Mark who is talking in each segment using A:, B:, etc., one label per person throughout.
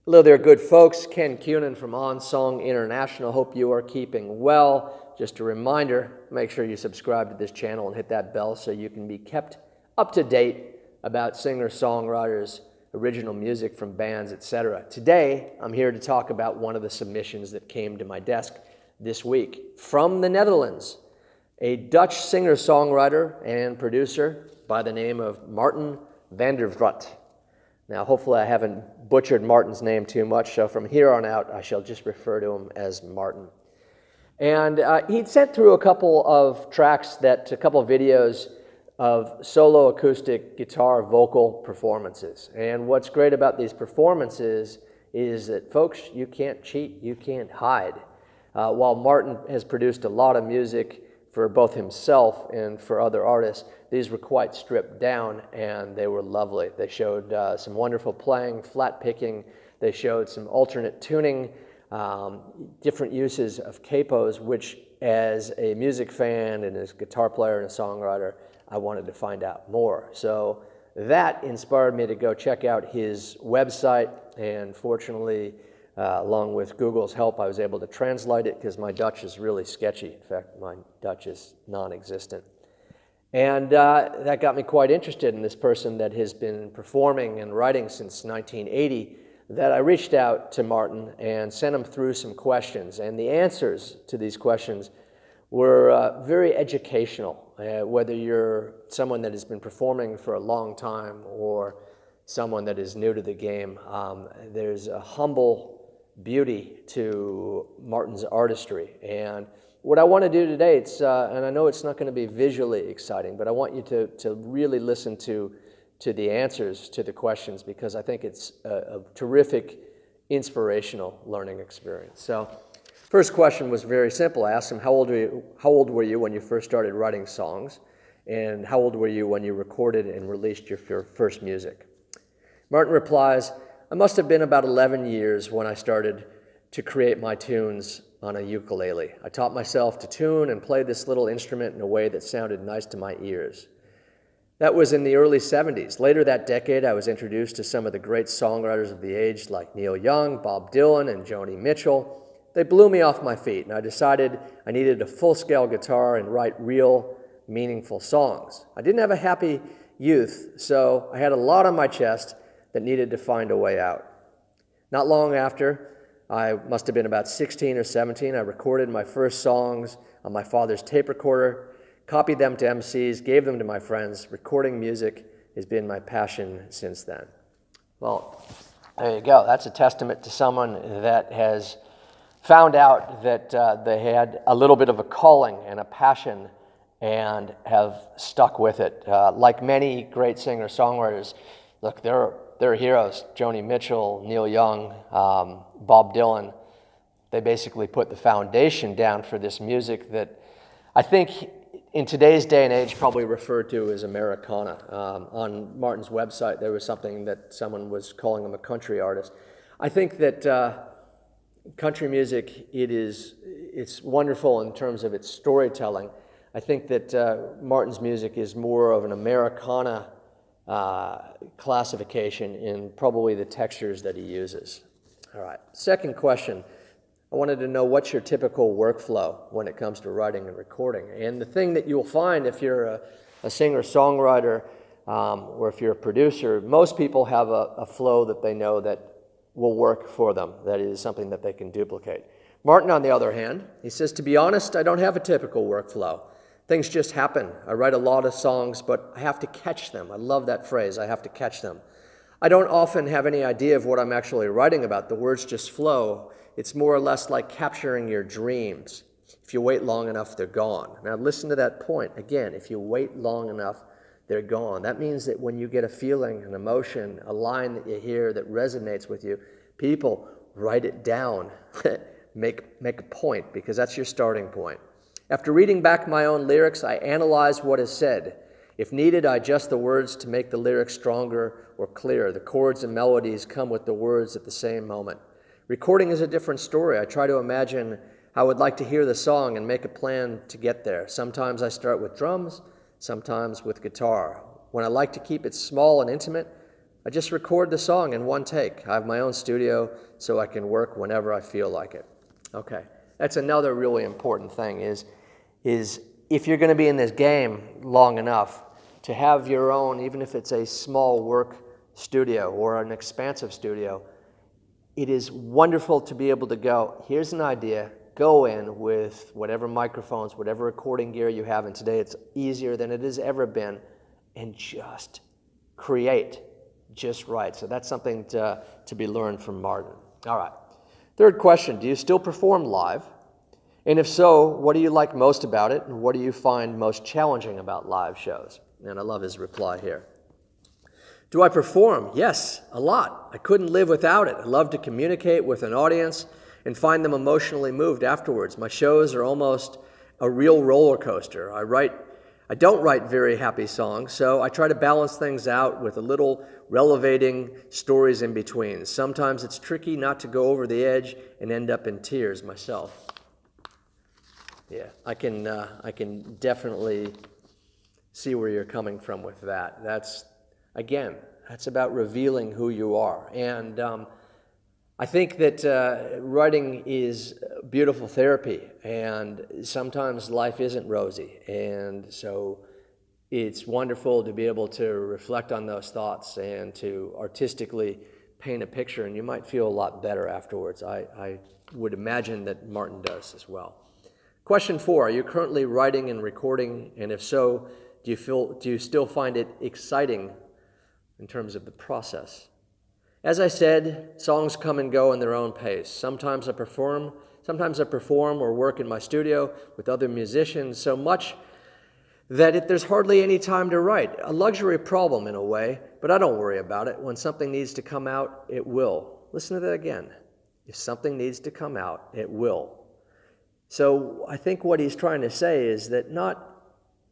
A: Hello there, good folks. Ken Kunin from On Song International. Hope you are keeping well. Just a reminder, make sure you subscribe to this channel and hit that bell so you can be kept up to date about singer-songwriters, original music from bands, etc. Today, I'm here to talk about one of the submissions that came to my desk this week from the Netherlands. A Dutch singer-songwriter and producer by the name of Martin van der Vrugt. Now, hopefully I haven't butchered Martin's name too much, so from here on out, I shall just refer to him as Martin. And he'd sent through a couple of tracks, a couple of videos of solo acoustic guitar vocal performances. And what's great about these performances is that, folks, you can't cheat, you can't hide. While Martin has produced a lot of music for both himself and for other artists, these were quite stripped down and they were lovely. They showed some wonderful playing, flat picking. They showed some alternate tuning, different uses of capos, which as a music fan and as a guitar player and a songwriter, I wanted to find out more. So that inspired me to go check out his website, and fortunately, along with Google's help, I was able to translate it because my Dutch is really sketchy. In fact, my Dutch is non-existent. And that got me quite interested in this person that has been performing and writing since 1980, that I reached out to Martin and sent him through some questions. And the answers to these questions were very educational. Whether you're someone that has been performing for a long time or someone that is new to the game, there's a humble beauty to Martin's artistry. And what I want to do today, and I know it's not going to be visually exciting, but I want you to really listen to the answers to the questions, because I think it's a terrific, inspirational learning experience. So, first question was very simple. I asked him, how old were you when you first started writing songs? And how old were you when you recorded and released your first music? Martin replies, I must have been about 11 years when I started to create my tunes on a ukulele. I taught myself to tune and play this little instrument in a way that sounded nice to my ears. That was in the early 70s. Later that decade, I was introduced to some of the great songwriters of the age like Neil Young, Bob Dylan, and Joni Mitchell. They blew me off my feet, and I decided I needed a full-scale guitar and write real, meaningful songs. I didn't have a happy youth, so I had a lot on my chest that needed to find a way out. Not long after, I must have been about 16 or 17, I recorded my first songs on my father's tape recorder, copied them to MCs, gave them to my friends. Recording music has been my passion since then. Well, there you go. That's a testament to someone that has found out that they had a little bit of a calling and a passion and have stuck with it. Like many great singer-songwriters, look, they're heroes. Joni Mitchell, Neil Young, Bob Dylan. They basically put the foundation down for this music that I think in today's day and age probably referred to as Americana. On Martin's website, there was something that someone was calling him a country artist. I think that country music, it's wonderful in terms of its storytelling. I think that Martin's music is more of an Americana classification in probably the textures that he uses. All right, second question. I wanted to know, what's your typical workflow when it comes to writing and recording? And the thing that you'll find if you're a singer-songwriter or if you're a producer, most people have a flow that they know that will work for them, that is something that they can duplicate. Martin, on the other hand, he says, to be honest, I don't have a typical workflow. Things just happen. I write a lot of songs, but I have to catch them. I love that phrase, I have to catch them. I don't often have any idea of what I'm actually writing about. The words just flow. It's more or less like capturing your dreams. If you wait long enough, they're gone. Now listen to that point. Again, if you wait long enough, they're gone. That means that when you get a feeling, an emotion, a line that you hear that resonates with you, people, write it down. Make a point, because that's your starting point. After reading back my own lyrics, I analyze what is said. If needed, I adjust the words to make the lyrics stronger or clearer. The chords and melodies come with the words at the same moment. Recording is a different story. I try to imagine how I would like to hear the song and make a plan to get there. Sometimes I start with drums, sometimes with guitar. When I like to keep it small and intimate, I I just record the song in one take. I have my own studio so I can work whenever I feel like it. Okay, that's another really important thing is if you're going to be in this game long enough, to have your own, even if it's a small work studio or an expansive studio, it is wonderful to be able to go, here's an idea, go in with whatever microphones, whatever recording gear you have, and today it's easier than it has ever been, and just create just right. So that's something to be learned from Martin. All right. Third question, do you still perform live? And if so, what do you like most about it, and what do you find most challenging about live shows? And I love his reply here. Do I perform? Yes, a lot. I couldn't live without it. I love to communicate with an audience and find them emotionally moved afterwards. My shows are almost a real roller coaster. I don't write very happy songs, so I try to balance things out with a little relevating stories in between. Sometimes it's tricky not to go over the edge and end up in tears myself. Yeah, I can definitely see where you're coming from with that. That's about revealing who you are. And I think that writing is beautiful therapy, and sometimes life isn't rosy. And so it's wonderful to be able to reflect on those thoughts and to artistically paint a picture, and you might feel a lot better afterwards. I would imagine that Martin does as well. Question 4, are you currently writing and recording? And if so, do you still find it exciting in terms of the process? As I said, songs come and go in their own pace. Sometimes I perform or work in my studio with other musicians so much that there's hardly any time to write. A luxury problem in a way, but I don't worry about it. When something needs to come out, it will. Listen to that again. If something needs to come out, it will. So I think what he's trying to say is that not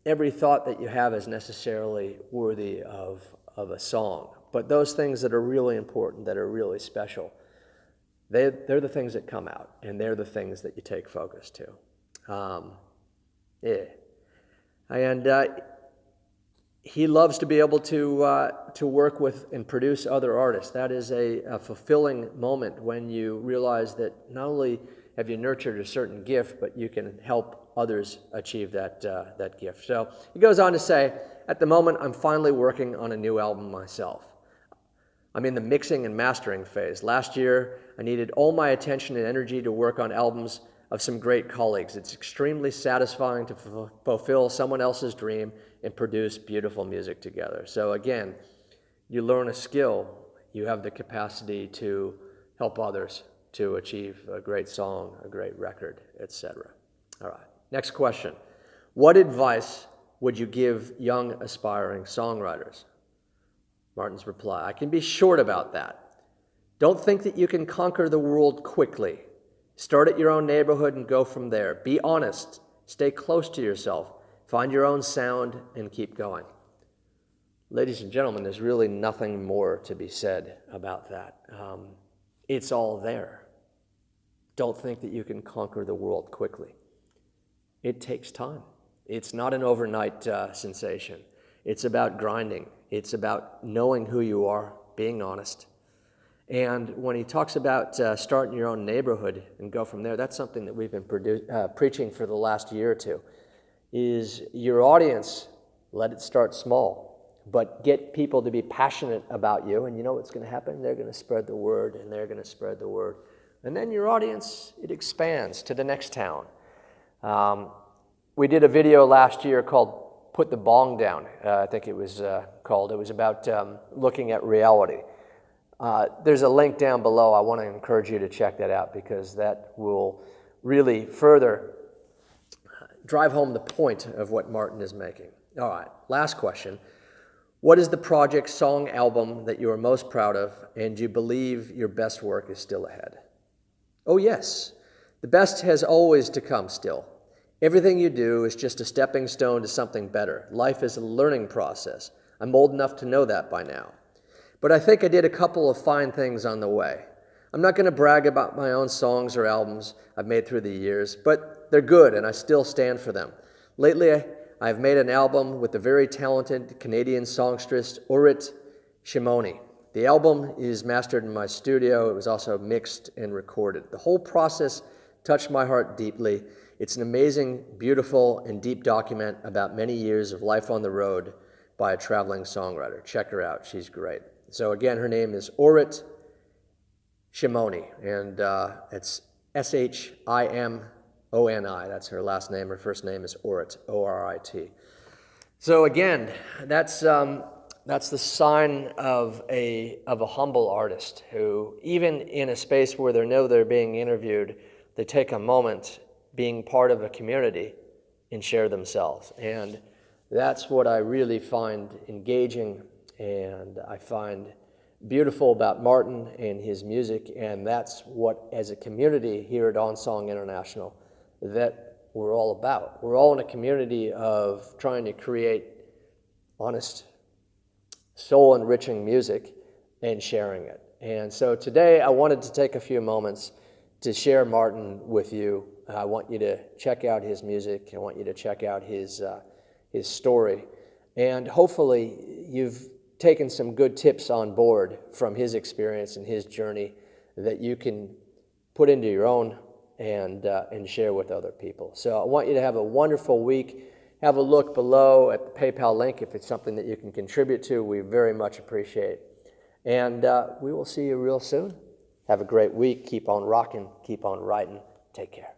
A: every thought that you have is necessarily worthy of a song, but those things that are really important, that are really special, they're the things that come out, and they're the things that you take focus to. And he loves to be able to work with and produce other artists. That is a fulfilling moment when you realize that not only have you nurtured a certain gift, but you can help others achieve that gift. So he goes on to say, at the moment, I'm finally working on a new album myself. I'm in the mixing and mastering phase. Last year, I needed all my attention and energy to work on albums of some great colleagues. It's extremely satisfying to fulfill someone else's dream and produce beautiful music together. So again, you learn a skill, you have the capacity to help others to achieve a great song, a great record, etc. All right, next question. What advice would you give young aspiring songwriters? Martin's reply, I can be short about that. Don't think that you can conquer the world quickly. Start at your own neighborhood and go from there. Be honest, stay close to yourself, find your own sound, and keep going. Ladies and gentlemen, there's really nothing more to be said about that. It's all there. Don't think that you can conquer the world quickly. It takes time. It's not an overnight sensation. It's about grinding. It's about knowing who you are, being honest. And when he talks about starting your own neighborhood and go from there, that's something that we've been preaching for the last year or two, is your audience, let it start small, but get people to be passionate about you, and you know what's going to happen? They're going to spread the word, and they're going to spread the word. And then your audience, it expands to the next town. We did a video last year called Put the Bong Down, I think it was called. It was about looking at reality. There's a link down below. I want to encourage you to check that out because that will really further drive home the point of what Martin is making. All right, last question. What is the project, song, album that you are most proud of, and do you believe your best work is still ahead? Oh yes, the best has always to come still. Everything you do is just a stepping stone to something better. Life is a learning process. I'm old enough to know that by now. But I think I did a couple of fine things on the way. I'm not going to brag about my own songs or albums I've made through the years, but they're good and I still stand for them. Lately, I've made an album with the very talented Canadian songstress Vrugt. The album is mastered in my studio. It was also mixed and recorded. The whole process touched my heart deeply. It's an amazing, beautiful, and deep document about many years of life on the road by a traveling songwriter. Check her out. She's great. So again, her name is Vrugt Shimoni, and it's Shimoni. That's her last name. Her first name is Vrugt, O-R-I-T. So again, that's the sign of a humble artist who, even in a space where they know they're being interviewed, they take a moment being part of a community and share themselves. And that's what I really find engaging and I find beautiful about Martin and his music. And that's what, as a community here at On Song International, that we're all about. We're all in a community of trying to create honest, soul-enriching music and sharing it. And so today I wanted to take a few moments to share Martin with you. I want you to check out his music. I want you to check out his story. And hopefully you've taken some good tips on board from his experience and his journey that you can put into your own and share with other people. So I want you to have a wonderful week. Have a look below at the PayPal link if it's something that you can contribute to. We very much appreciate. And we will see you real soon. Have a great week. Keep on rocking. Keep on writing. Take care.